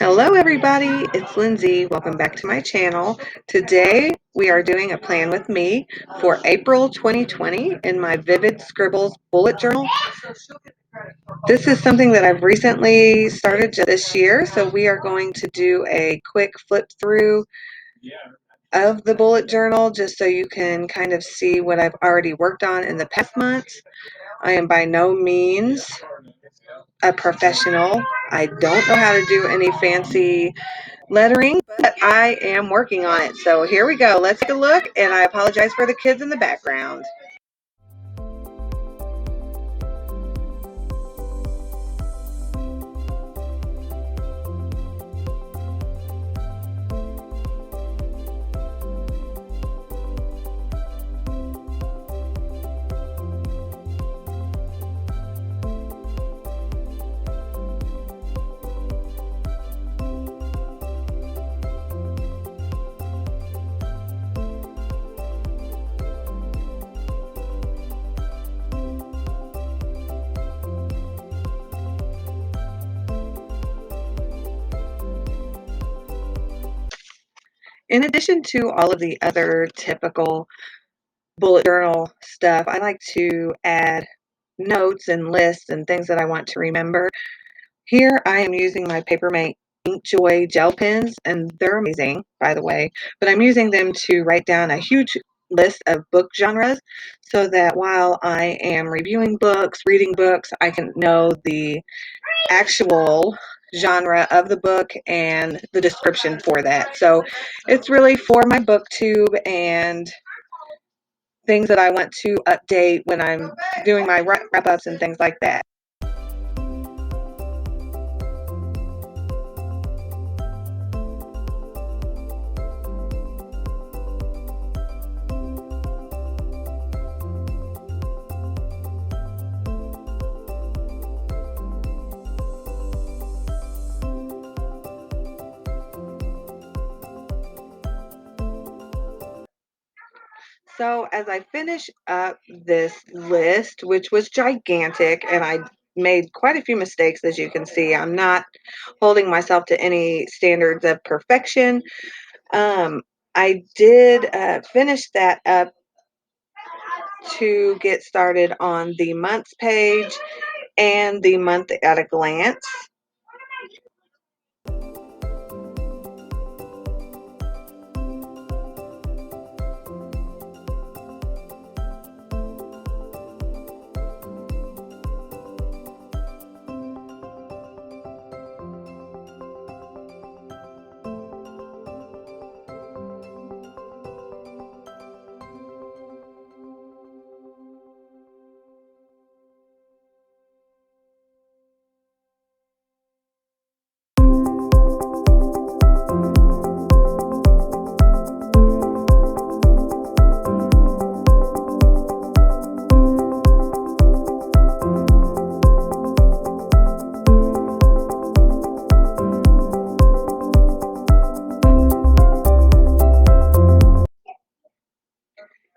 Hello everybody, it's Lindsay. Welcome back to my channel. Today we are doing a plan with me for April 2020 in my Vivid Scribbles bullet journal. This is something that I've recently started this year, so we are going to do a quick flip through of the bullet journal just so you can kind of see what I've already worked on in the past months. I am by no means a professional. I don't know how to do any fancy lettering, but I am working on it. So here we go. Let's take a look, and I apologize for the kids in the background. In addition to all of the other typical bullet journal stuff, I like to add notes and lists and things that I want to remember. Here I am using my Papermate Inkjoy gel pens, and they're amazing, by the way, but I'm using them to write down a huge list of book genres so that while I am reviewing books, reading books, I can know the actual genre of the book and the description for that. So it's really for my booktube and things that I want to update when I'm doing my wrap-ups and things like that. So as I finish up this list, which was gigantic, and I made quite a few mistakes, as you can see, I'm not holding myself to any standards of perfection. Um, I did finish that up to get started on the months page and the month at a glance.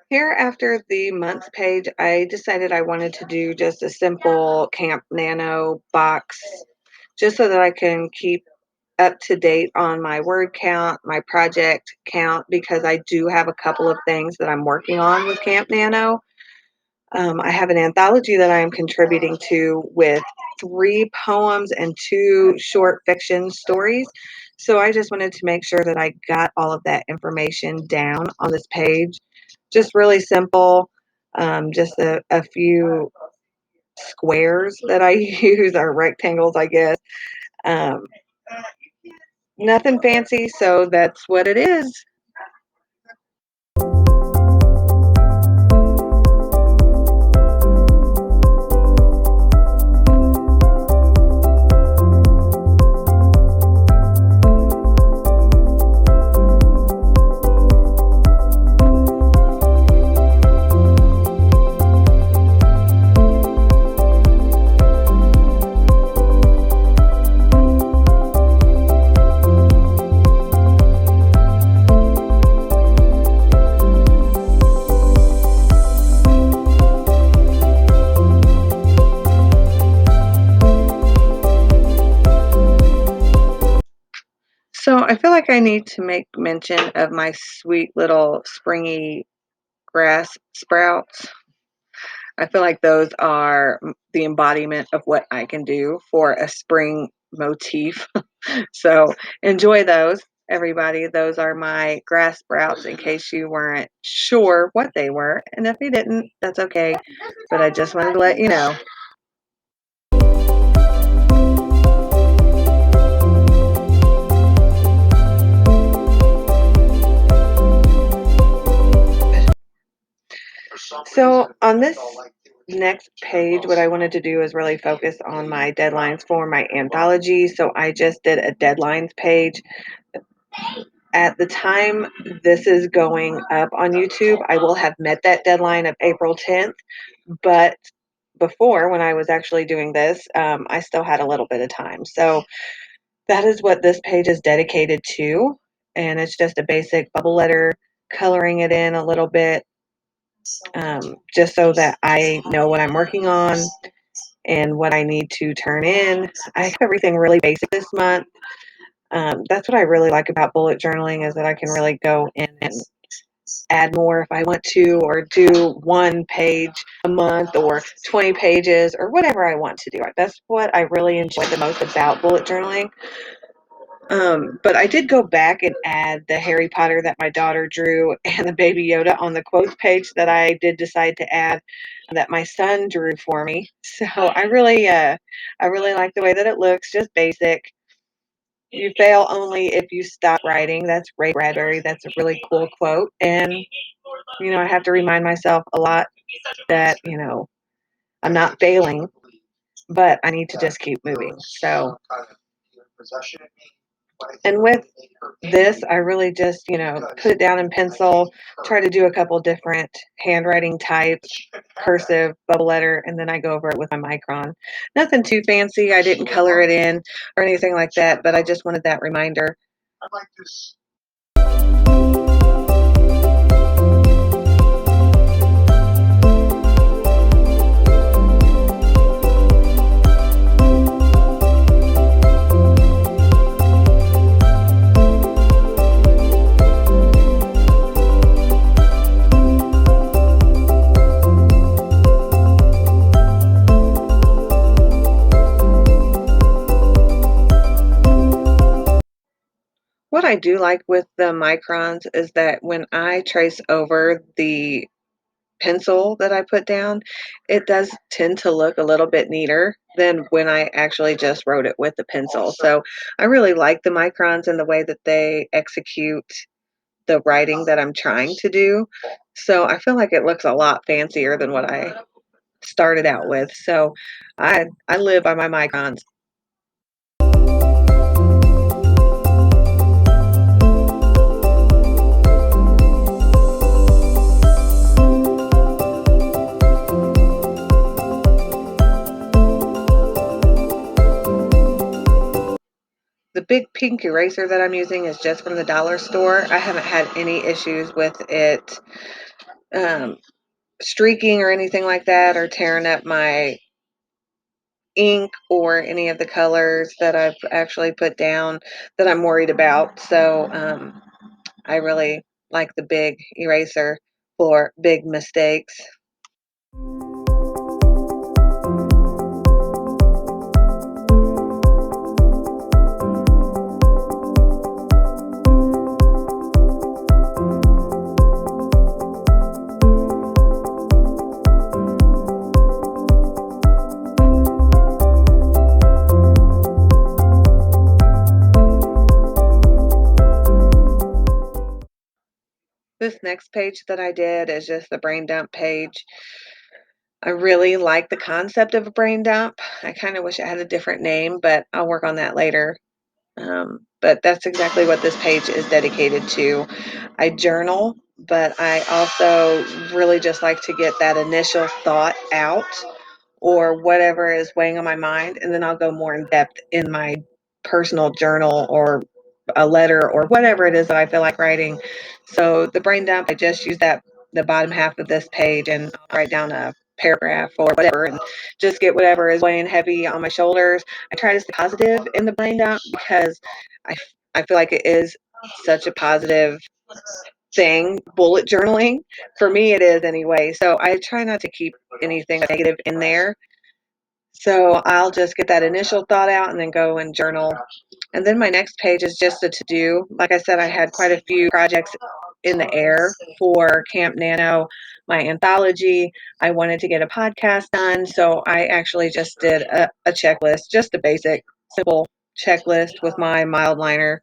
Here after the months page, I decided I wanted to do just a simple Camp Nano box just so that I can keep up to date on my word count, my project count, because I do have a couple of things that I'm working on with Camp Nano. I have an anthology that I am contributing to with 3 poems and 2 short fiction stories. So I just wanted to make sure that I got all of that information down on this page. Just really simple, just a few squares that I use, or rectangles, I guess. Um, Nothing fancy, so that's what it is. I need to make mention of my sweet little springy grass sprouts. I feel like those are the embodiment of what I can do for a spring motif. So enjoy those, everybody. Those are my grass sprouts in case you weren't sure what they were. And if you didn't, that's okay. But I just wanted to let you know. So on this next page, what I wanted to do is really focus on my deadlines for my anthology. So I just did a deadlines page. At the time this is going up on YouTube, I will have met that deadline of April 10th. But before, when I was actually doing this, I still had a little bit of time. So that is what this page is dedicated to. And it's just a basic bubble letter, coloring it in a little bit, just so that I know what I'm working on and what I need to turn in. I have everything really basic this month. That's what I really like about bullet journaling is that I can really go in and add more if I want to, or do one page a month or 20 pages or whatever I want to do. That's what I really enjoy the most about bullet journaling. But I did go back and add the Harry Potter that my daughter drew and the Baby Yoda on the quotes page that I did decide to add that my son drew for me. So I really like the way that it looks, just basic. You fail only if you stop writing. That's Ray Bradbury. That's a really cool quote. And, I have to remind myself a lot that, I'm not failing, but I need to just keep moving. So, and with this, I really just, put it down in pencil, try to do a couple different handwriting types, cursive, bubble letter, and then I go over it with my micron. Nothing too fancy. I didn't color it in or anything like that, but I just wanted that reminder. What I do like with the microns is that when I trace over the pencil that I put down, it does tend to look a little bit neater than when I actually just wrote it with the pencil. So I really like the microns and the way that they execute the writing that I'm trying to do. So I feel like it looks a lot fancier than what I started out with. So I live by my microns. The big pink eraser that I'm using is just from the dollar store. I haven't had any issues with it um, streaking or anything like that, or tearing up my ink or any of the colors that I've actually put down that I'm worried about. So I really like the big eraser for big mistakes. This next page that I did is just the brain dump page. I really like the concept of a brain dump. I kind of wish it had a different name, but I'll work on that later. But that's exactly what this page is dedicated to. I journal, but I also really just like to get that initial thought out or whatever is weighing on my mind, and then I'll go more in depth in my personal journal or a letter or whatever it is that I feel like writing. So the brain dump, I just use that the bottom half of this page and I'll write down a paragraph or whatever and just get whatever is weighing heavy on my shoulders. I try to stay positive in the brain dump because I, I feel like it is such a positive thing, bullet journaling. For me, it is anyway. So I try not to keep anything negative in there. So I'll just get that initial thought out and then go and journal. And then my next page is just a to do. Like I said, I had quite a few projects in the air for Camp Nano, my anthology. I wanted to get a podcast done. So I actually just did a checklist, just a basic, simple checklist with my mild liner.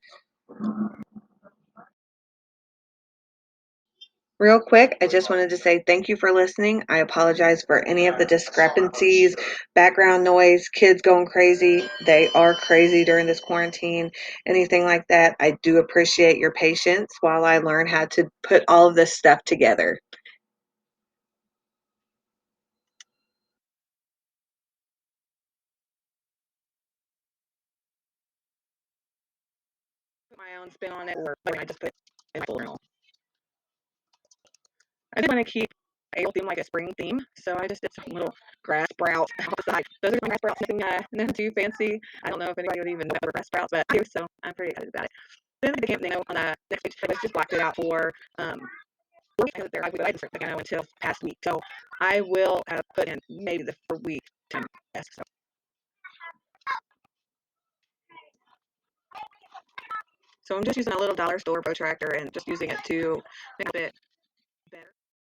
Real quick, I just wanted to say thank you for listening. I apologize for any of the discrepancies, background noise, kids going crazy. They are crazy during this quarantine, anything like that. I do appreciate your patience while I learn how to put all of this stuff together. Put my own spin on it, or I just put it in my full journal. I did want to keep a theme like a spring theme, so I just did some little grass sprouts on the side. Those are my grass sprouts, nothing too fancy. I don't know if anybody would even know that were grass sprouts, but I do, so I'm pretty excited about it. Then the Camp Nano on the next page, I just blocked it out for the week there. I didn't start Nano until past week, so I will put in maybe the for week time. So I'm just using a little dollar store protractor and just using it to make it